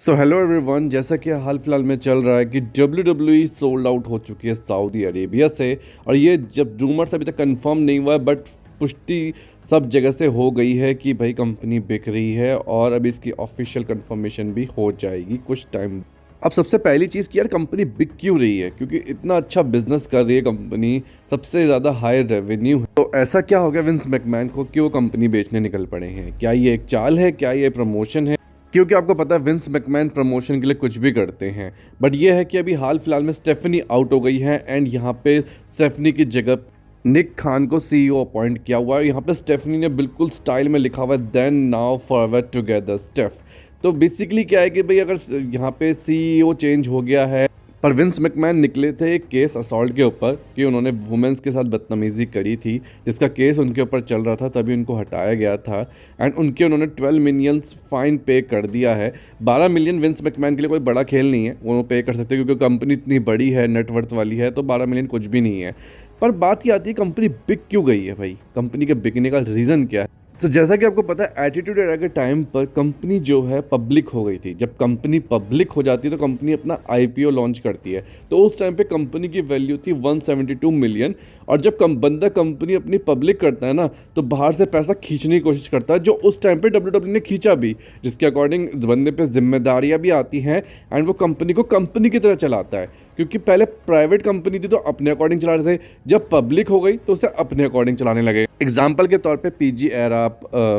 So hello everyone, जैसा कि हाल फिलहाल में चल रहा है कि WWE सोल्ड आउट हो चुकी है सऊदी अरेबिया से। और ये जब रूमर्स अभी तक कंफर्म नहीं हुआ है, बट पुष्टि सब जगह से हो गई है कि भाई कंपनी बिक रही है और अभी इसकी ऑफिशियल कंफर्मेशन भी हो जाएगी कुछ टाइम। अब सबसे पहली चीज़ कि यार कंपनी बिक क्यों रही है, क्योंकि इतना अच्छा बिजनेस कर रही है कंपनी, सबसे ज़्यादा हाई रेवेन्यू है। तो ऐसा क्या हो गया विंस मैकमैन को कि वो कंपनी बेचने निकल पड़े हैं? क्या ये एक चाल है, क्या ये प्रमोशन है? क्योंकि आपको पता है विंस मैकमैन प्रमोशन के लिए कुछ भी करते हैं। बट ये है कि अभी हाल फिलहाल में स्टेफनी आउट हो गई है एंड यहाँ पे स्टेफनी की जगह निक खान को सीईओ अपॉइंट किया हुआ है। यहाँ पे स्टेफनी ने बिल्कुल स्टाइल में लिखा हुआ है then now forward together step. तो बेसिकली क्या है कि भाई अगर यहाँ पे सीईओ चेंज हो गया है, पर विंस मैकमैन निकले थे एक केस असॉल्ट के ऊपर कि उन्होंने वुमेन्स के साथ बदतमीजी करी थी, जिसका केस उनके ऊपर चल रहा था, तभी उनको हटाया गया था। एंड उनके उन्होंने 12 मिलियन फाइन पे कर दिया है। 12 मिलियन विंस मैकमैन के लिए कोई बड़ा खेल नहीं है, वो पे कर सकते हैं क्योंकि कंपनी इतनी बड़ी है, नेटवर्थ वाली है, तो 12 मिलियन कुछ भी नहीं है। पर बात ये आती है कंपनी बिक क्यों गई है भाई, कंपनी के बिकने का रीज़न क्या है? तो जैसा कि आपको पता है एटीट्यूड एरा के टाइम पर कंपनी जो है पब्लिक हो गई थी। जब कंपनी पब्लिक हो जाती है तो कंपनी अपना आईपीओ लॉन्च करती है। तो उस टाइम पे कंपनी की वैल्यू थी 172 मिलियन। और जब बंदा कंपनी अपनी पब्लिक करता है ना, तो बाहर से पैसा खींचने की कोशिश करता है, जो उस टाइम पे डब्ल्यूडब्ल्यू ने खींचा भी, जिसके अकॉर्डिंग बंदे पे जिम्मेदारियां भी आती हैं एंड वो कंपनी को कंपनी की तरह चलाता है। क्योंकि पहले प्राइवेट कंपनी थी तो अपने अकॉर्डिंग चला रहे थे, जब पब्लिक हो गई तो उसे अपने अकॉर्डिंग चलाने लगे। एग्जाम्पल के तौर पे पीजी एरा,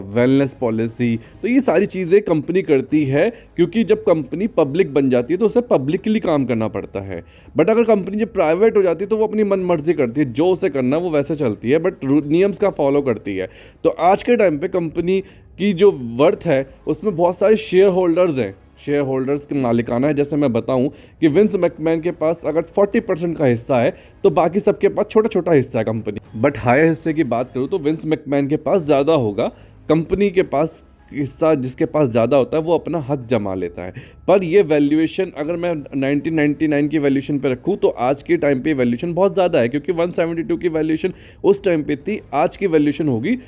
वेलनेस पॉलिसी, तो ये सारी चीज़ें कंपनी करती है क्योंकि जब कंपनी पब्लिक बन जाती है तो उसे पब्लिक के लिए काम करना पड़ता है। बट अगर कंपनी जब प्राइवेट हो जाती है तो वो अपनी मन मर्जी करती है, जो उसे करना वो वैसे चलती है, बट नियम्स का फॉलो करती है। तो आज के टाइम पे कंपनी की जो वर्थ है उसमें बहुत सारे शेयर होल्डर्स हैं, शेयर होल्डर्स के मालिकाना है। जैसे मैं बताऊं कि विंस मैकमैन के पास अगर 40% का हिस्सा है तो बाकी सबके पास छोटा छोटा हिस्सा है कंपनी। बट हायर हिस्से की बात करूं तो विंस मैकमैन के पास ज़्यादा होगा। कंपनी के पास हिस्सा जिसके पास ज़्यादा होता है वो अपना हक जमा लेता है। पर ये वैल्यूएशन अगर मैं 1999 की वैल्यूएशन पे रखूं तो आज के टाइम पे वैल्यूएशन बहुत ज़्यादा है, क्योंकि 172 की वैल्यूएशन उस टाइम पे थी, आज की वैल्यूएशन होगी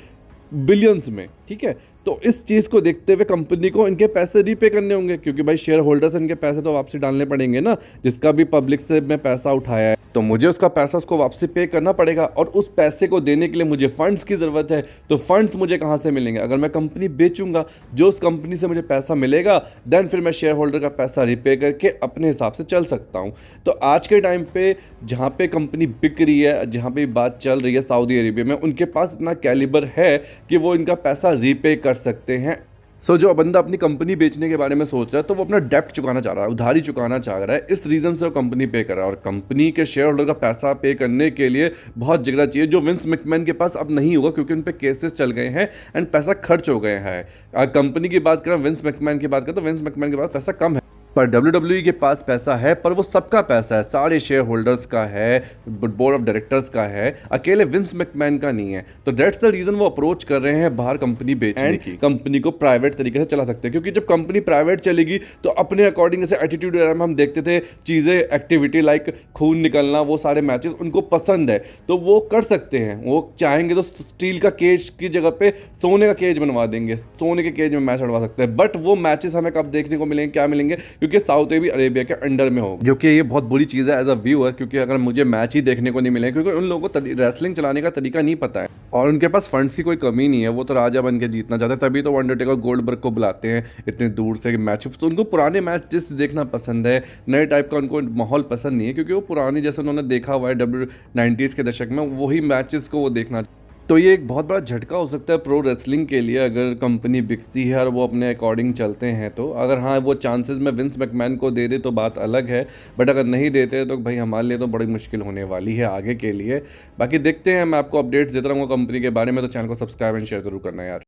बिलियंस में। ठीक है, तो इस चीज़ को देखते हुए कंपनी को इनके पैसे रीपे करने होंगे, क्योंकि भाई शेयर होल्डर्स इनके पैसे तो वापसी डालने पड़ेंगे ना। जिसका भी पब्लिक से मैं पैसा उठाया है तो मुझे उसका पैसा उसको वापसी पे करना पड़ेगा, और उस पैसे को देने के लिए मुझे फंड्स की ज़रूरत है। तो फंड्स मुझे कहाँ से मिलेंगे? अगर मैं कंपनी बेचूंगा, जो उस कंपनी से मुझे पैसा मिलेगा, देन फिर मैं शेयर होल्डर का पैसा रीपे करके अपने हिसाब से चल सकता हूँ। तो आज के टाइम पे जहाँ पे कंपनी बिक रही है, जहाँ पे बात चल रही है सऊदी अरेबिया में, उनके पास इतना कैलिबर है कि वो इनका पैसा रीपे कर सकते हैं। सो जो बंदा अपनी कंपनी बेचने के बारे में सोच रहा है तो वो अपना डेप्ट चुकाना चाह रहा है, उधारी चुकाना चाह रहा है, इस रीज़न से वो कंपनी पे कर रहा है। और कंपनी के शेयर होल्डर का पैसा पे करने के लिए बहुत जिगरा चाहिए, जो विंस मैकमैन के पास अब नहीं होगा, क्योंकि उन पे केसेस चल गए हैं एंड पैसा खर्च हो गए हैं। कंपनी की बात करें, विंस मैकमैन की बात करें तो विंस मैकमैन के पास पैसा कम है, पर WWE के पास पैसा है, पर वो सबका पैसा है, सारे शेयर होल्डर्स का है, बोर्ड ऑफ डायरेक्टर्स का है, अकेले विंस मैकमैन का नहीं है। तो दैट्स द रीजन वो अप्रोच कर रहे हैं बाहर कंपनी बेचने की, कंपनी को प्राइवेट तरीके से चला सकते हैं। क्योंकि जब कंपनी प्राइवेट चलेगी तो अपने अकॉर्डिंग, जैसे एटीट्यूड एरा में हम देखते थे चीज़ें, एक्टिविटी लाइक खून निकलना, वो सारे मैचेस उनको पसंद है तो वो कर सकते हैं। वो चाहेंगे तो स्टील का केज की जगह पे सोने का केज बनवा देंगे, सोने के केज में मैच लड़वा सकते हैं। बट वो मैचेस हमें कब देखने को मिलेंगे, क्या मिलेंगे? क्योंकि सऊदी अरेबिया के अंडर में हो, जो कि ये बहुत बुरी चीज़ है एज अ व्यूअर, क्योंकि अगर मुझे मैच ही देखने को नहीं मिले, क्योंकि उन लोगों को रेसलिंग चलाने का तरीका नहीं पता है और उनके पास फंड्स की कोई कमी नहीं है। वो तो राजा बन के जीतना चाहते हैं, तभी तो अंडरटेकर गोल्डबर्ग को बुलाते हैं इतने दूर से मैच। तो उनको पुराने मैच जिस देखना पसंद है, नए टाइप का उनको माहौल पसंद नहीं है, क्योंकि वो पुरानी जैसे उन्होंने देखा हुआ है W90s के दशक में, वही मैचेस को वो देखना। तो ये एक बहुत बड़ा झटका हो सकता है प्रो रेसलिंग के लिए, अगर कंपनी बिकती है और वो अपने अकॉर्डिंग चलते हैं तो। अगर हाँ वो चांसेस में विंस मैकमैन को दे दे तो बात अलग है, बट अगर नहीं देते तो भाई हमारे लिए तो बड़ी मुश्किल होने वाली है आगे के लिए। बाकी देखते हैं, मैं आपको अपडेट्स देता रहूँगा कंपनी के बारे में, तो चैनल को सब्सक्राइब एंड शेयर जरूर करना यार।